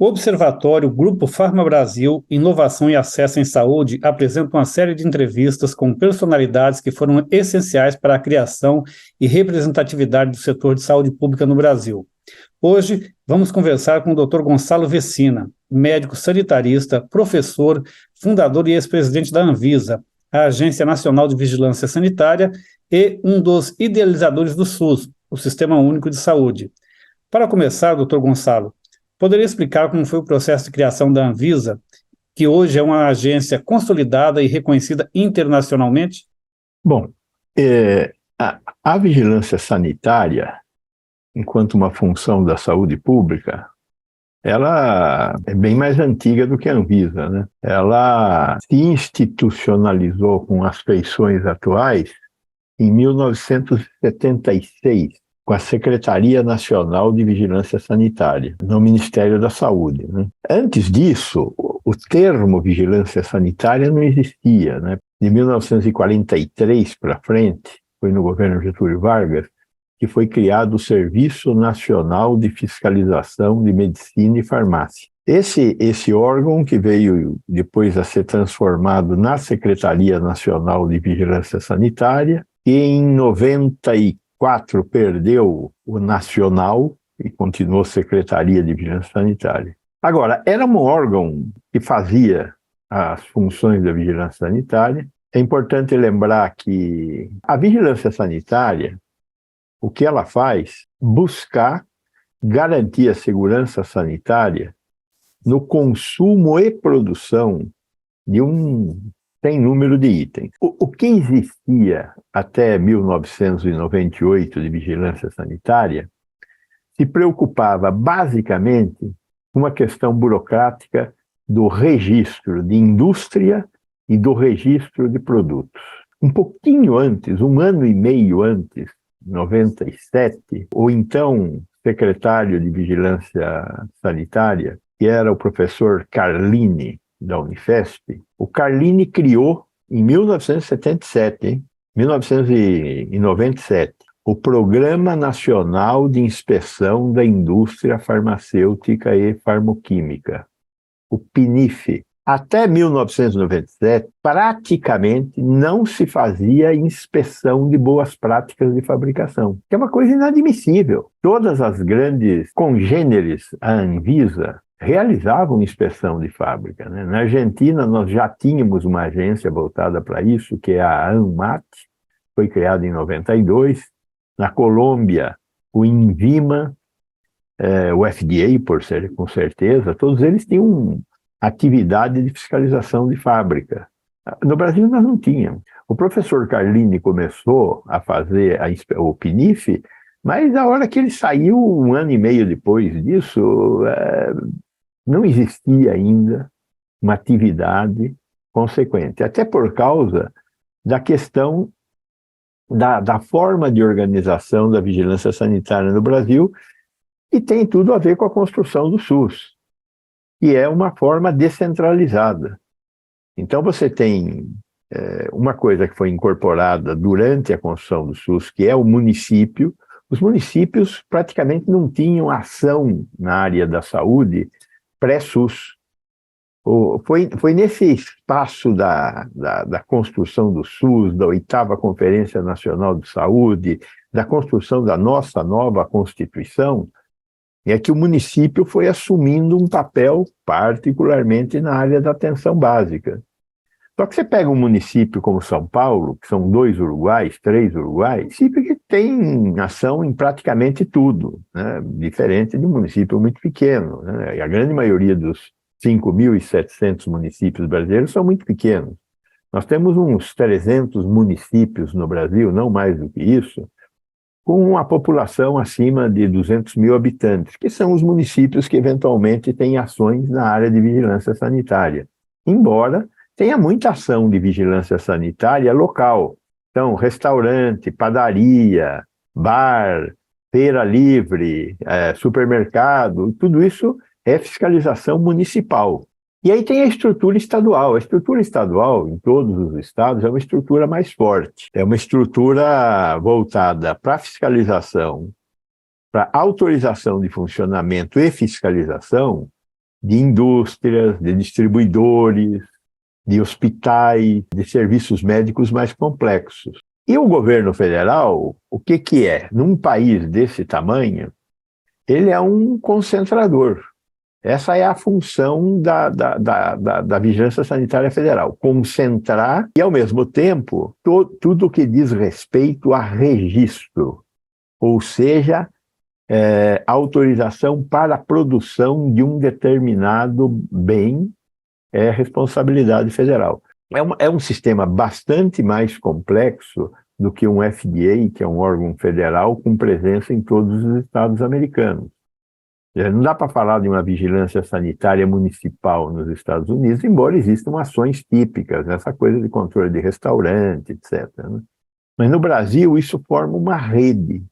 O Observatório Grupo Farma Brasil, Inovação e Acesso em Saúde apresenta uma série de entrevistas com personalidades que foram essenciais para a criação e representatividade do setor de saúde pública no Brasil. Hoje, vamos conversar com o Dr. Gonçalo Vecina, médico sanitarista, professor, fundador e ex-presidente da Anvisa, a Agência Nacional de Vigilância Sanitária, e um dos idealizadores do SUS, o Sistema Único de Saúde. Para começar, Dr. Gonçalo, poderia explicar como foi o processo de criação da Anvisa, que hoje é uma agência consolidada e reconhecida internacionalmente? Bom, a vigilância sanitária, enquanto uma função da saúde pública, ela é bem mais antiga do que a Anvisa, né? Ela se institucionalizou com as feições atuais em 1976, com a Secretaria Nacional de Vigilância Sanitária, no Ministério da Saúde, né? Antes disso, o termo vigilância sanitária não existia, né? De 1943 para frente, foi no governo Getúlio Vargas, que foi criado o Serviço Nacional de Fiscalização de Medicina e Farmácia. Esse órgão, que veio depois a ser transformado na Secretaria Nacional de Vigilância Sanitária, e em 94 perdeu o nacional e continuou Secretaria de Vigilância Sanitária. Agora, era um órgão que fazia as funções da vigilância sanitária. É importante lembrar que a vigilância sanitária, o que ela faz? Buscar garantir a segurança sanitária no consumo e produção de sem número de itens. O que existia até 1998 de vigilância sanitária se preocupava basicamente com uma questão burocrática do registro de indústria e do registro de produtos. Um pouquinho antes, um ano e meio antes, 97, o então secretário de Vigilância Sanitária, que era o professor Carlini, da Unifesp, o Carlini criou, em 1977, 1997, o Programa Nacional de Inspeção da Indústria Farmacêutica e Farmoquímica, o PNIF. Até 1997, praticamente não se fazia inspeção de boas práticas de fabricação, que é uma coisa inadmissível. Todas as grandes congêneres à Anvisa realizavam inspeção de fábrica, né? Na Argentina, nós já tínhamos uma agência voltada para isso, que é a ANMAT, foi criada em 92. Na Colômbia, o INVIMA, o FDA, com certeza, todos eles tinham atividade de fiscalização de fábrica. No Brasil, nós não tínhamos. O professor Carlini começou a fazer o PNIF, mas na hora que ele saiu, um ano e meio depois disso, não existia ainda uma atividade consequente, até por causa da questão da forma de organização da vigilância sanitária no Brasil, e tem tudo a ver com a construção do SUS, que é uma forma descentralizada. Então você tem uma coisa que foi incorporada durante a construção do SUS, que é o município. Os municípios praticamente não tinham ação na área da saúde pré-SUS. Foi nesse espaço da construção do SUS, da 8ª Conferência Nacional de Saúde, da construção da nossa nova Constituição, é que o município foi assumindo um papel particularmente na área da atenção básica. Só que você pega um município como São Paulo, que são 2 Uruguais, 3 Uruguais, município que tem ação em praticamente tudo, né? Diferente de um município muito pequeno, né? E a grande maioria dos 5.700 municípios brasileiros são muito pequenos. Nós temos uns 300 municípios no Brasil, não mais do que isso, com uma população acima de 200 mil habitantes, que são os municípios que eventualmente têm ações na área de vigilância sanitária. Embora tenha muita ação de vigilância sanitária local. Então, restaurante, padaria, bar, feira livre, supermercado, tudo isso é fiscalização municipal. E aí tem a estrutura estadual. A estrutura estadual, em todos os estados, é uma estrutura mais forte. É uma estrutura voltada para fiscalização, para autorização de funcionamento e fiscalização de indústrias, de distribuidores, de hospitais, de serviços médicos mais complexos. E o governo federal, o que que é? Num país desse tamanho, ele é um concentrador. Essa é a função da Vigilância Sanitária Federal, concentrar e, ao mesmo tempo, tudo que diz respeito a registro, ou seja, autorização para a produção de um determinado bem é responsabilidade federal. É um sistema bastante mais complexo do que um FDA, que é um órgão federal com presença em todos os estados americanos. Não dá para falar de uma vigilância sanitária municipal nos Estados Unidos, embora existam ações típicas, essa coisa de controle de restaurante, etc., né? Mas no Brasil isso forma uma rede.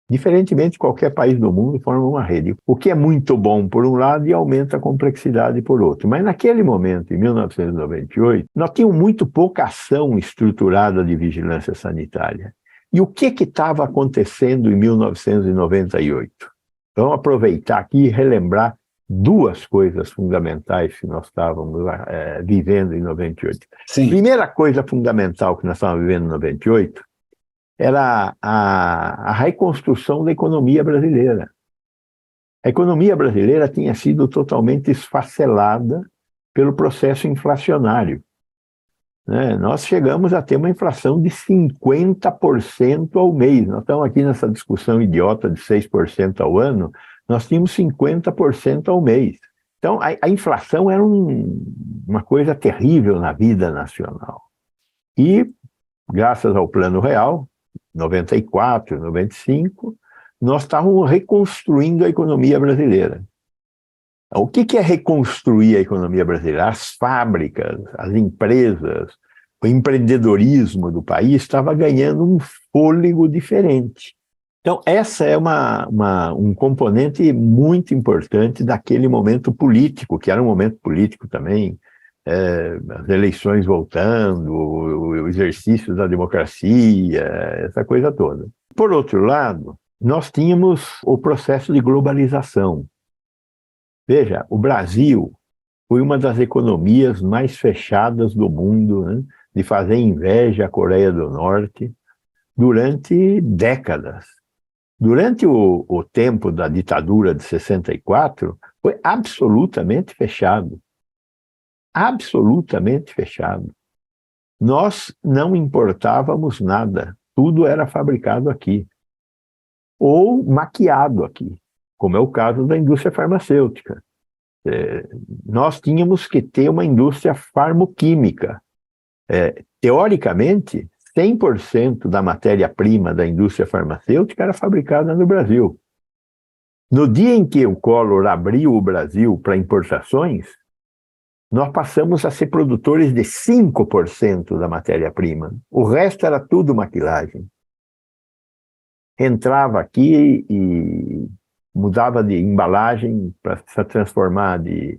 Diferentemente de qualquer país do mundo, forma uma rede. O que é muito bom por um lado e aumenta a complexidade por outro. Mas naquele momento, em 1998, nós tínhamos muito pouca ação estruturada de vigilância sanitária. E o que estava acontecendo em 1998? Vamos aproveitar aqui e relembrar duas coisas fundamentais que nós estávamos vivendo em 98. Sim. Primeira coisa fundamental que nós estávamos vivendo em 98 era a reconstrução da economia brasileira. A economia brasileira tinha sido totalmente esfacelada pelo processo inflacionário, né? Nós chegamos a ter uma inflação de 50% ao mês. Nós estamos aqui nessa discussão idiota de 6% ao ano, nós tínhamos 50% ao mês. Então, a inflação era uma coisa terrível na vida nacional. E, graças ao Plano Real, 94, 95, nós estávamos reconstruindo a economia brasileira. O que é reconstruir a economia brasileira? As fábricas, as empresas, o empreendedorismo do país estava ganhando um fôlego diferente. Então, essa é um componente muito importante daquele momento político, que era um momento político também, as eleições voltando, o exercício da democracia, essa coisa toda. Por outro lado, nós tínhamos o processo de globalização. Veja, o Brasil foi uma das economias mais fechadas do mundo, né, de fazer inveja à Coreia do Norte, durante décadas. Durante o tempo da ditadura de 64, foi absolutamente fechado. Absolutamente fechado. Nós não importávamos nada, tudo era fabricado aqui, ou maquiado aqui, como é o caso da indústria farmacêutica. Nós tínhamos que ter uma indústria farmoquímica. Teoricamente, 100% da matéria-prima da indústria farmacêutica era fabricada no Brasil. No dia em que o Collor abriu o Brasil para importações, nós passamos a ser produtores de 5% da matéria-prima. O resto era tudo maquilagem. Entrava aqui e mudava de embalagem para se transformar de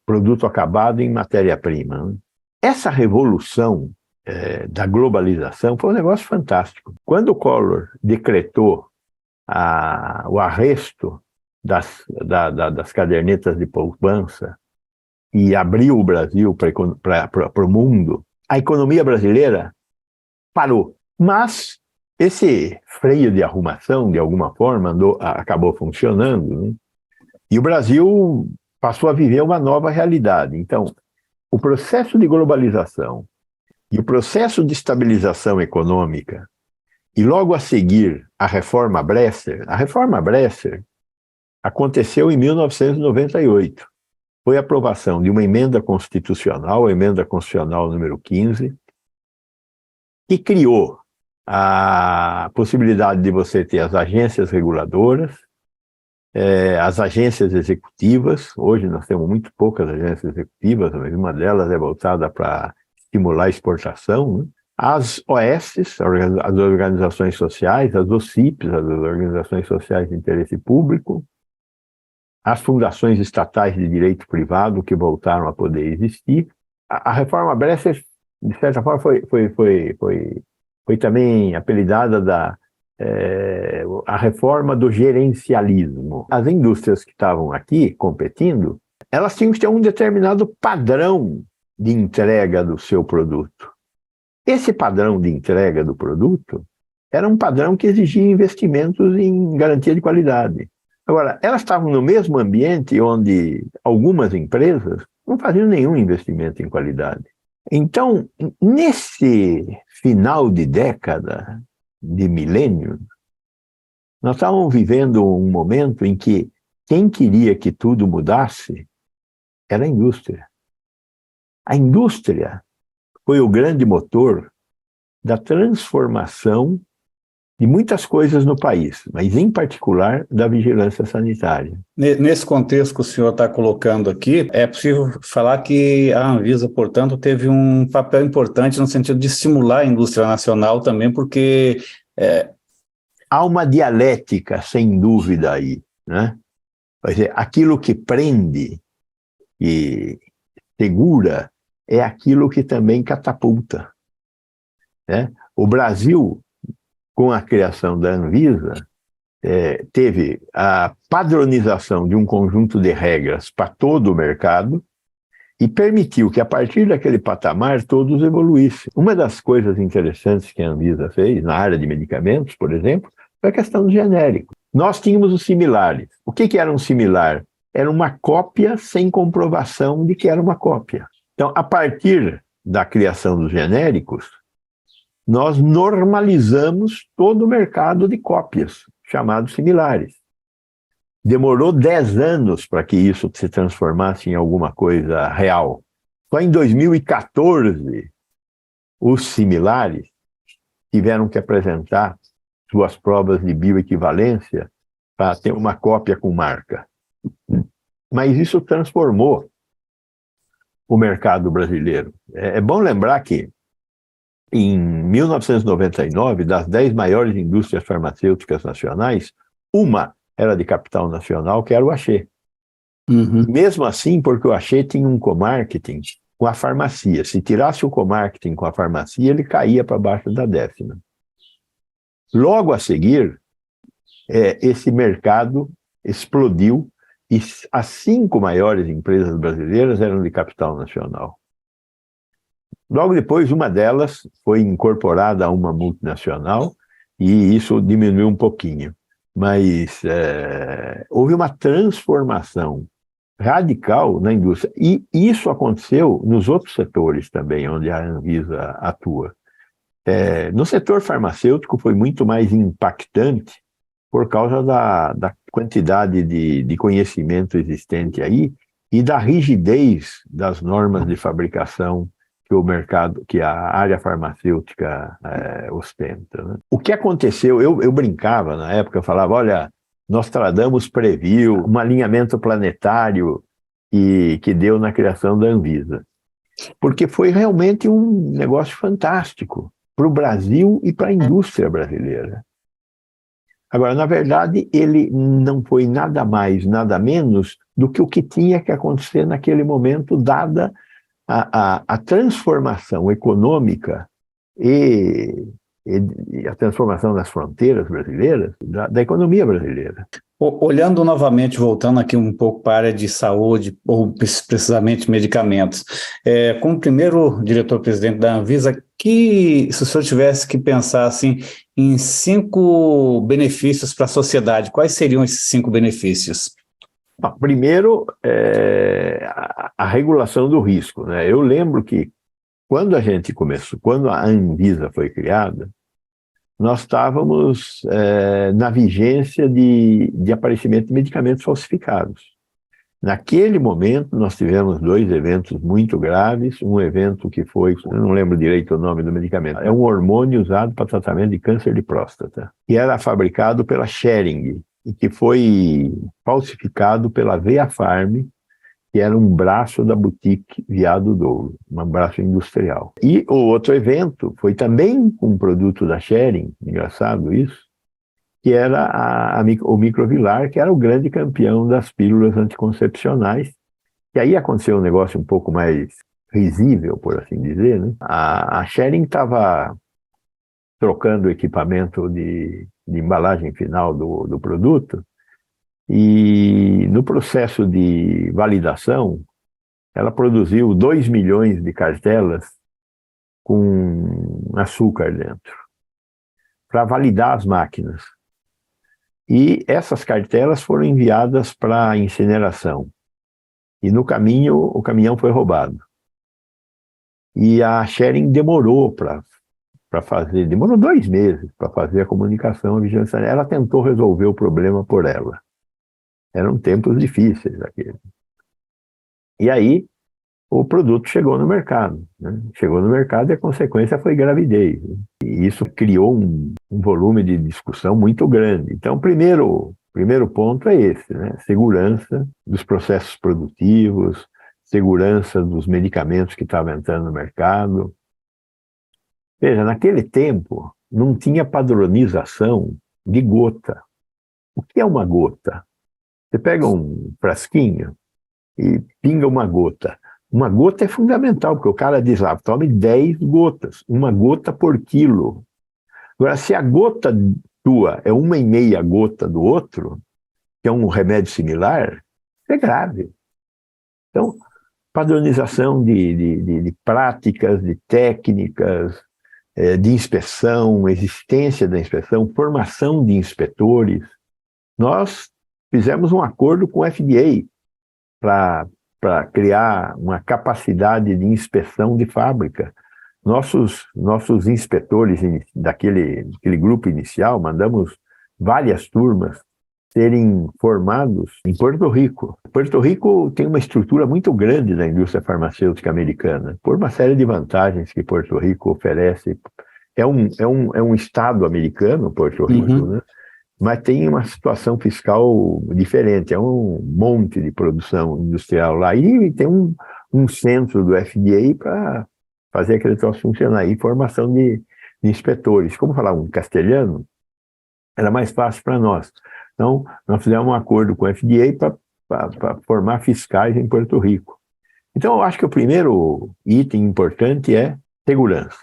produto acabado em matéria-prima. Essa revolução da globalização foi um negócio fantástico. Quando o Collor decretou o arresto das cadernetas de poupança e abriu o Brasil para o mundo, a economia brasileira parou. Mas esse freio de arrumação, de alguma forma, acabou funcionando, né? E o Brasil passou a viver uma nova realidade. Então, o processo de globalização e o processo de estabilização econômica, e logo a seguir a Reforma Bresser aconteceu em 1998. Foi a aprovação de uma emenda constitucional, a emenda constitucional número 15, que criou a possibilidade de você ter as agências reguladoras, as agências executivas. Hoje nós temos muito poucas agências executivas, mas uma delas é voltada para estimular a exportação, né? As OSs, as organizações sociais, as OCIPs, as organizações sociais de interesse público, as fundações estatais de direito privado que voltaram a poder existir. A reforma Bresser, de certa forma, foi também apelidada a reforma do gerencialismo. As indústrias que estavam aqui competindo elas tinham que ter um determinado padrão de entrega do seu produto. Esse padrão de entrega do produto era um padrão que exigia investimentos em garantia de qualidade. Agora, elas estavam no mesmo ambiente onde algumas empresas não faziam nenhum investimento em qualidade. Então, nesse final de década, de milênio, nós estávamos vivendo um momento em que quem queria que tudo mudasse era a indústria. A indústria foi o grande motor da transformação de muitas coisas no país, mas em particular da vigilância sanitária. Nesse contexto que o senhor está colocando aqui, é possível falar que a Anvisa, portanto, teve um papel importante no sentido de estimular a indústria nacional também, porque... Há uma dialética, sem dúvida, aí, né? Quer dizer, aquilo que prende e segura é aquilo que também catapulta, né? O Brasil, com a criação da Anvisa, teve a padronização de um conjunto de regras para todo o mercado e permitiu que, a partir daquele patamar, todos evoluíssem. Uma das coisas interessantes que a Anvisa fez, na área de medicamentos, por exemplo, foi a questão do genérico. Nós tínhamos os similares. O que era um similar? Era uma cópia sem comprovação de que era uma cópia. Então, a partir da criação dos genéricos, nós normalizamos todo o mercado de cópias, chamados similares. Demorou 10 anos para que isso se transformasse em alguma coisa real. Só em 2014, os similares tiveram que apresentar suas provas de bioequivalência para ter uma cópia com marca. Mas isso transformou o mercado brasileiro. É bom lembrar que, em 1999, das 10 maiores indústrias farmacêuticas nacionais, uma era de capital nacional, que era o Axê. Uhum. Mesmo assim, porque o Axê tinha um comarketing com a farmácia. Se tirasse o comarketing com a farmácia, ele caía para baixo da 10ª. Logo a seguir, esse mercado explodiu e as 5 maiores empresas brasileiras eram de capital nacional. Logo depois, uma delas foi incorporada a uma multinacional e isso diminuiu um pouquinho. Mas houve uma transformação radical na indústria. E isso aconteceu nos outros setores também, onde a Anvisa atua. No setor farmacêutico foi muito mais impactante por causa da quantidade de conhecimento existente aí e da rigidez das normas de fabricação que o mercado, que a área farmacêutica ostenta, né? O que aconteceu, eu brincava na época, eu falava, olha, Nostradamus previu um alinhamento planetário que deu na criação da Anvisa. Porque foi realmente um negócio fantástico para o Brasil e para a indústria brasileira. Agora, na verdade, ele não foi nada mais, nada menos do que o que tinha que acontecer naquele momento, dada a transformação econômica e a transformação das fronteiras brasileiras, da economia brasileira. Olhando novamente, voltando aqui um pouco para a área de saúde, ou precisamente medicamentos, como primeiro diretor-presidente da Anvisa, se o senhor tivesse que pensar assim, em 5 benefícios para a sociedade, quais seriam esses 5 benefícios? Bom, primeiro, a regulação do risco, né? Eu lembro que quando a Anvisa foi criada, nós estávamos na vigência de aparecimento de medicamentos falsificados. Naquele momento, nós tivemos 2 eventos muito graves, um evento que foi, eu não lembro direito o nome do medicamento, é um hormônio usado para tratamento de câncer de próstata, que era fabricado pela Schering, e que foi falsificado pela Veafarm, que era um braço da boutique Viado Douro, um braço industrial. E o outro evento foi também com um produto da Schering, engraçado isso, que era o Microvilar, que era o grande campeão das pílulas anticoncepcionais. E aí aconteceu um negócio um pouco mais risível, por assim dizer, né? A Schering estava trocando o equipamento de embalagem final do produto, E no processo de validação, ela produziu 2 milhões de cartelas com açúcar dentro, para validar as máquinas. E essas cartelas foram enviadas para incineração. E no caminho, o caminhão foi roubado. E a Schering demorou para fazer, demorou 2 meses para fazer a comunicação à vigilância. Ela tentou resolver o problema por ela. Eram tempos difíceis aqueles. E aí, o produto chegou no mercado, né? Chegou no mercado e a consequência foi gravidez, né? E isso criou um volume de discussão muito grande. Então, o primeiro ponto é esse, né? Segurança dos processos produtivos, segurança dos medicamentos que estavam entrando no mercado. Veja, naquele tempo, não tinha padronização de gota. O que é uma gota? Você pega um frasquinho e pinga uma gota. Uma gota é fundamental, porque o cara diz lá, tome 10 gotas, 1 gota por quilo. Agora, se a gota tua é 1,5 gota do outro, que é um remédio similar, é grave. Então, padronização de práticas, de técnicas, de inspeção, existência da inspeção, formação de inspetores. Nós fizemos um acordo com o FDA para criar uma capacidade de inspeção de fábrica. Nossos inspetores daquele grupo inicial, mandamos várias turmas serem formados em Porto Rico. Porto Rico tem uma estrutura muito grande da indústria farmacêutica americana, por uma série de vantagens que Porto Rico oferece. É um estado americano, Porto Rico, né? Mas tem uma situação fiscal diferente, é um monte de produção industrial lá, e tem um centro do FDA para fazer aquele troço funcionar, e formação de inspetores. Como falar um castelhano, era mais fácil para nós. Então, nós fizemos um acordo com o FDA para formar fiscais em Porto Rico. Então, eu acho que o primeiro item importante é segurança.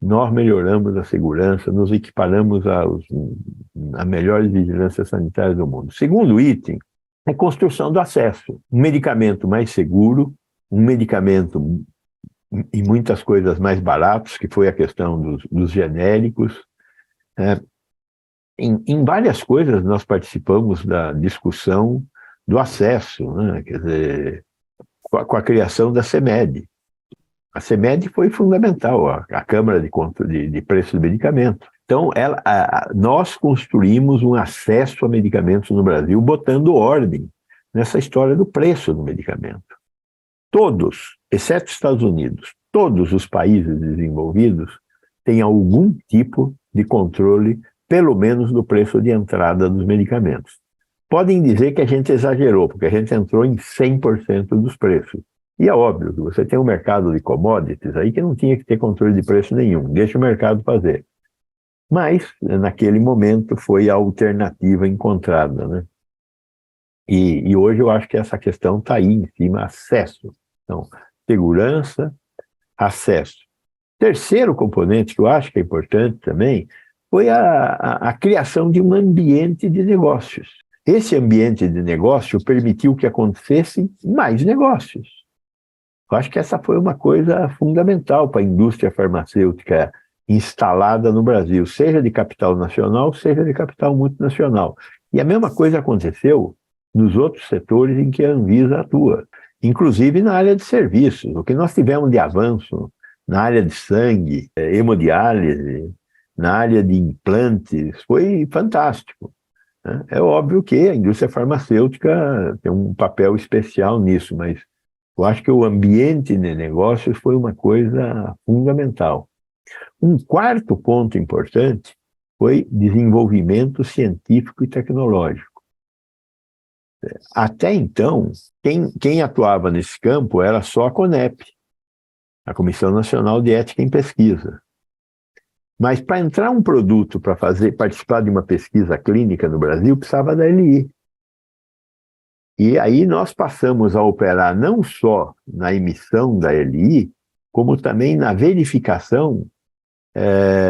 Nós melhoramos a segurança, nos equiparamos a melhores vigilâncias sanitárias do mundo. Segundo item é construção do acesso. Um medicamento mais seguro, um medicamento e muitas coisas mais baratos, que foi a questão dos genéricos. Em várias coisas nós participamos da discussão do acesso, né? Quer dizer, com a criação da CEMED. A CEMED foi fundamental, a Câmara de Preço do Medicamento. Então, nós construímos um acesso a medicamentos no Brasil, botando ordem nessa história do preço do medicamento. Todos, exceto os Estados Unidos, todos os países desenvolvidos têm algum tipo de controle, pelo menos do preço de entrada dos medicamentos. Podem dizer que a gente exagerou, porque a gente entrou em 100% dos preços. E é óbvio que você tem um mercado de commodities aí que não tinha que ter controle de preço nenhum, deixa o mercado fazer. Mas, naquele momento, foi a alternativa encontrada, né? E hoje eu acho que essa questão está aí em cima, acesso. Então, segurança, acesso. Terceiro componente que eu acho que é importante também foi a criação de um ambiente de negócios. Esse ambiente de negócio permitiu que acontecessem mais negócios. Eu acho que essa foi uma coisa fundamental para a indústria farmacêutica instalada no Brasil, seja de capital nacional, seja de capital multinacional. E a mesma coisa aconteceu nos outros setores em que a Anvisa atua, inclusive na área de serviços. O que nós tivemos de avanço na área de sangue, hemodiálise, na área de implantes, foi fantástico. É óbvio que a indústria farmacêutica tem um papel especial nisso, mas eu acho que o ambiente de negócios foi uma coisa fundamental. Um quarto ponto importante foi desenvolvimento científico e tecnológico. Até então, quem atuava nesse campo era só a CONEP, a Comissão Nacional de Ética em Pesquisa. Mas para entrar um produto para participar de uma pesquisa clínica no Brasil, precisava da LI. E aí nós passamos a operar não só na emissão da LI, como também na verificação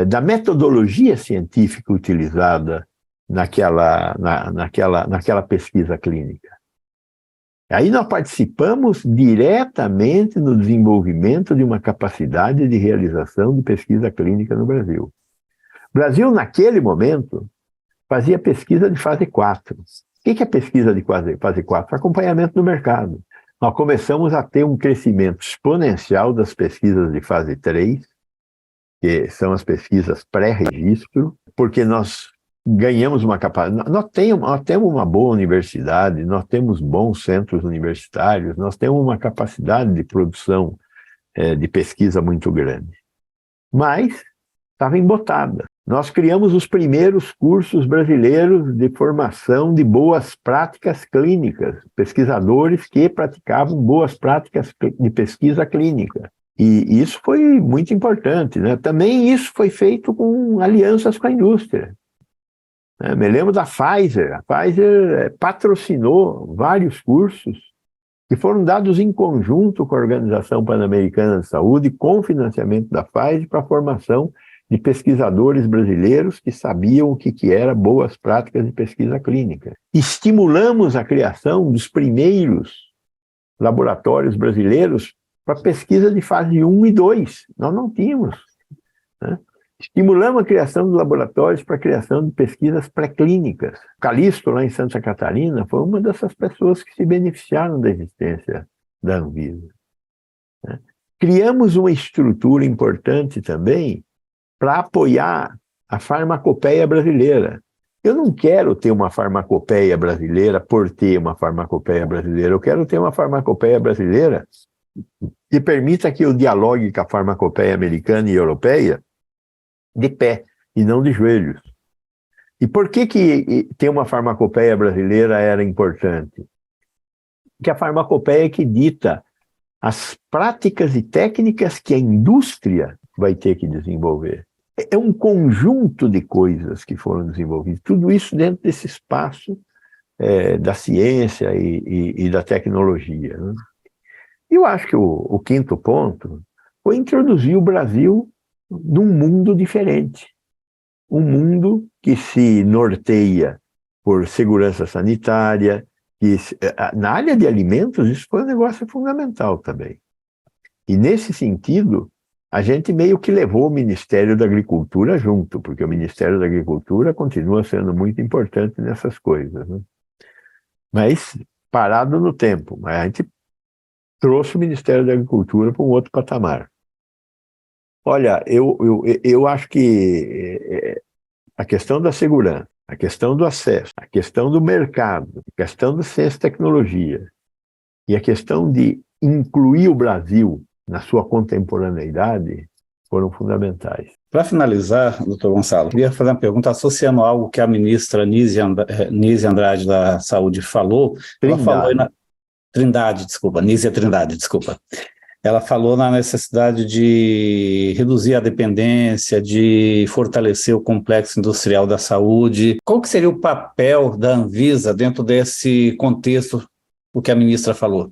da metodologia científica utilizada naquela pesquisa clínica. Aí nós participamos diretamente no desenvolvimento de uma capacidade de realização de pesquisa clínica no Brasil. O Brasil, naquele momento, fazia pesquisa de fase 4. O que é pesquisa de fase 4? Acompanhamento do mercado. Nós começamos a ter um crescimento exponencial das pesquisas de fase 3, que são as pesquisas pré-registro, porque nós ganhamos uma capacidade. Nós temos uma boa universidade, nós temos bons centros universitários, nós temos uma capacidade de produção de pesquisa muito grande. Mas estava embotada. Nós criamos os primeiros cursos brasileiros de formação de boas práticas clínicas, pesquisadores que praticavam boas práticas de pesquisa clínica. E isso foi muito importante, né? Também isso foi feito com alianças com a indústria. Me lembro da Pfizer. A Pfizer patrocinou vários cursos que foram dados em conjunto com a Organização Pan-Americana de Saúde, com financiamento da Pfizer, para a formação de pesquisadores brasileiros que sabiam o que era boas práticas de pesquisa clínica. Estimulamos a criação dos primeiros laboratórios brasileiros para pesquisa de fase 1 e 2. Nós não tínhamos, né? Estimulamos a criação de laboratórios para a criação de pesquisas pré-clínicas. Calixto, lá em Santa Catarina, foi uma dessas pessoas que se beneficiaram da existência da Anvisa, né? Criamos uma estrutura importante também para apoiar a farmacopeia brasileira. Eu não quero ter uma farmacopeia brasileira por ter uma farmacopeia brasileira. Eu quero ter uma farmacopeia brasileira que permita que eu dialogue com a farmacopeia americana e europeia de pé e não de joelhos. E por que ter uma farmacopeia brasileira era importante? Porque a farmacopeia é que dita as práticas e técnicas que a indústria vai ter que desenvolver. É um conjunto de coisas que foram desenvolvidas, tudo isso dentro desse espaço da ciência e da tecnologia, né? E eu acho que o quinto ponto foi introduzir o Brasil num mundo diferente. Um mundo que se norteia por segurança sanitária, que na área de alimentos isso foi um negócio fundamental também. E nesse sentido, a gente meio que levou o Ministério da Agricultura junto, porque o Ministério da Agricultura continua sendo muito importante nessas coisas, né? Mas parado no tempo. Mas a gente trouxe o Ministério da Agricultura para um outro patamar. Olha, eu acho que a questão da segurança, a questão do acesso, a questão do mercado, a questão da ciência e tecnologia e a questão de incluir o Brasil na sua contemporaneidade foram fundamentais. Para finalizar, doutor Gonçalo, eu queria fazer uma pergunta associando algo que a ministra Nízia Andrade da Saúde falou. Ela falou aí Nízia Trindade, desculpa. Ela falou na necessidade de reduzir a dependência, de fortalecer o complexo industrial da saúde. Qual que seria o papel da Anvisa dentro desse contexto, o que a ministra falou?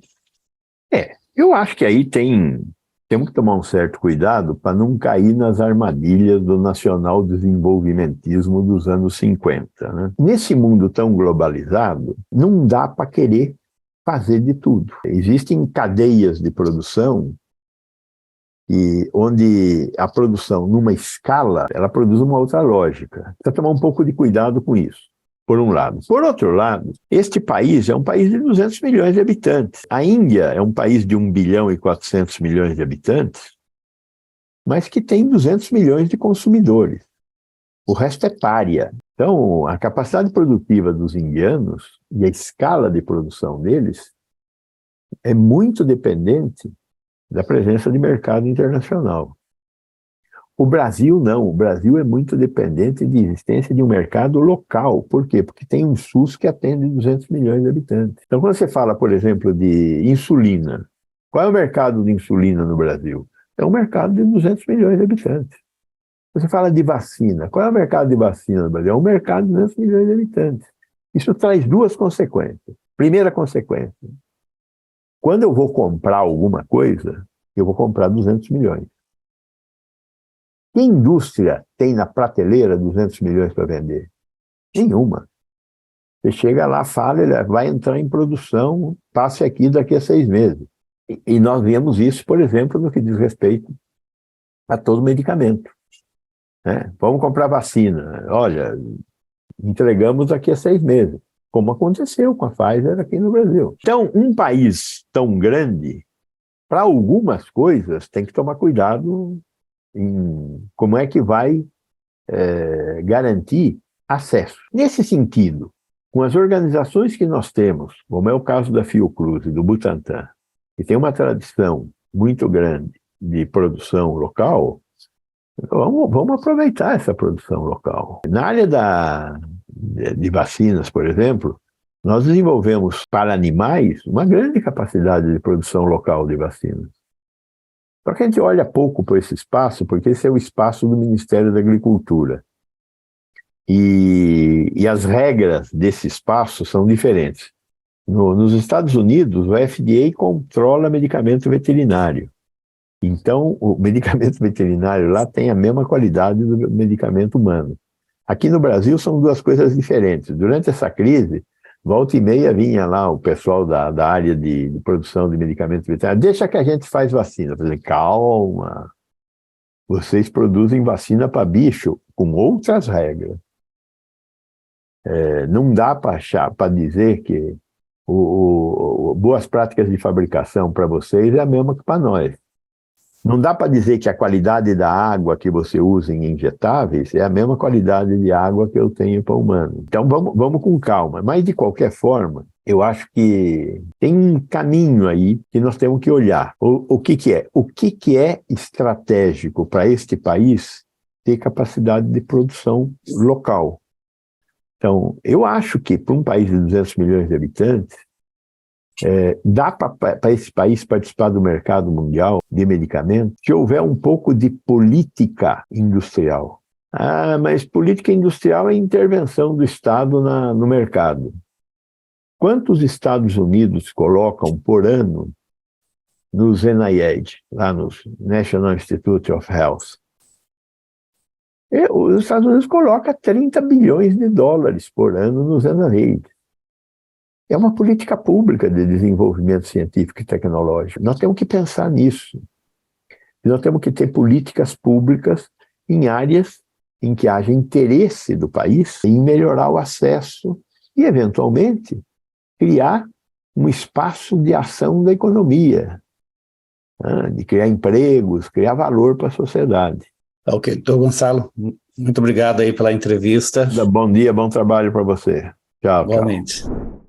Eu acho que aí temos que tomar um certo cuidado para não cair nas armadilhas do nacional desenvolvimentismo dos anos 50, né? Nesse mundo tão globalizado, não dá para querer fazer de tudo. Existem cadeias de produção onde a produção, numa escala, ela produz uma outra lógica. Precisa tomar um pouco de cuidado com isso, por um lado. Por outro lado, este país é um país de 200 milhões de habitantes. A Índia é um país de 1 bilhão e 400 milhões de habitantes, mas que tem 200 milhões de consumidores. O resto é pária. Então, a capacidade produtiva dos indianos e a escala de produção deles é muito dependente da presença de mercado internacional. O Brasil não. O Brasil é muito dependente de existência de um mercado local. Por quê? Porque tem um SUS que atende 200 milhões de habitantes. Então, quando você fala, por exemplo, de insulina, qual é o mercado de insulina no Brasil? É um mercado de 200 milhões de habitantes. Você fala de vacina. Qual é o mercado de vacina no Brasil? É um mercado de 200 milhões de habitantes. Isso traz duas consequências. Primeira consequência, quando eu vou comprar alguma coisa, eu vou comprar 200 milhões. Que indústria tem na prateleira 200 milhões para vender? Nenhuma. Você chega lá, fala, ele vai entrar em produção, passe aqui daqui a 6 meses. E nós vemos isso, por exemplo, no que diz respeito a todo medicamento. Né? Vamos comprar vacina. Olha, entregamos daqui a 6 meses, como aconteceu com a Pfizer aqui no Brasil. Então, um país tão grande, para algumas coisas, tem que tomar cuidado em como é que vai garantir acesso. Nesse sentido, com as organizações que nós temos, como é o caso da Fiocruz e do Butantan, que tem uma tradição muito grande de produção local, vamos aproveitar essa produção local. Na área de vacinas, por exemplo, nós desenvolvemos para animais uma grande capacidade de produção local de vacinas. Só que a gente olha pouco para esse espaço, porque esse é o espaço do Ministério da Agricultura. E as regras desse espaço são diferentes. Nos Estados Unidos, o FDA controla medicamento veterinário. Então, o medicamento veterinário lá tem a mesma qualidade do medicamento humano. Aqui no Brasil são duas coisas diferentes. Durante essa crise, volta e meia vinha lá o pessoal da área de produção de medicamentos veterinários. Deixa que a gente faz vacina. Eu falei, calma, vocês produzem vacina para bicho com outras regras. Não dá para dizer que boas práticas de fabricação para vocês é a mesma que para nós. Não dá para dizer que a qualidade da água que você usa em injetáveis é a mesma qualidade de água que eu tenho para humano. Então vamos com calma. Mas, de qualquer forma, eu acho que tem um caminho aí que nós temos que olhar. O que é? O que é estratégico para este país ter capacidade de produção local? Então, eu acho que para um país de 200 milhões de habitantes, dá para esse país participar do mercado mundial de medicamentos se houver um pouco de política industrial. Ah, mas política industrial é intervenção do Estado no mercado. Quantos Estados Unidos colocam por ano nos NIH, lá no National Institute of Health? Os Estados Unidos colocam 30 bilhões de dólares por ano nos NIH. É uma política pública de desenvolvimento científico e tecnológico. Nós temos que pensar nisso. Nós temos que ter políticas públicas em áreas em que haja interesse do país em melhorar o acesso e, eventualmente, criar um espaço de ação da economia, de criar empregos, criar valor para a sociedade. Ok, doutor Gonçalo, muito obrigado aí pela entrevista. Bom dia, bom trabalho para você. Tchau, Igualmente. tchau.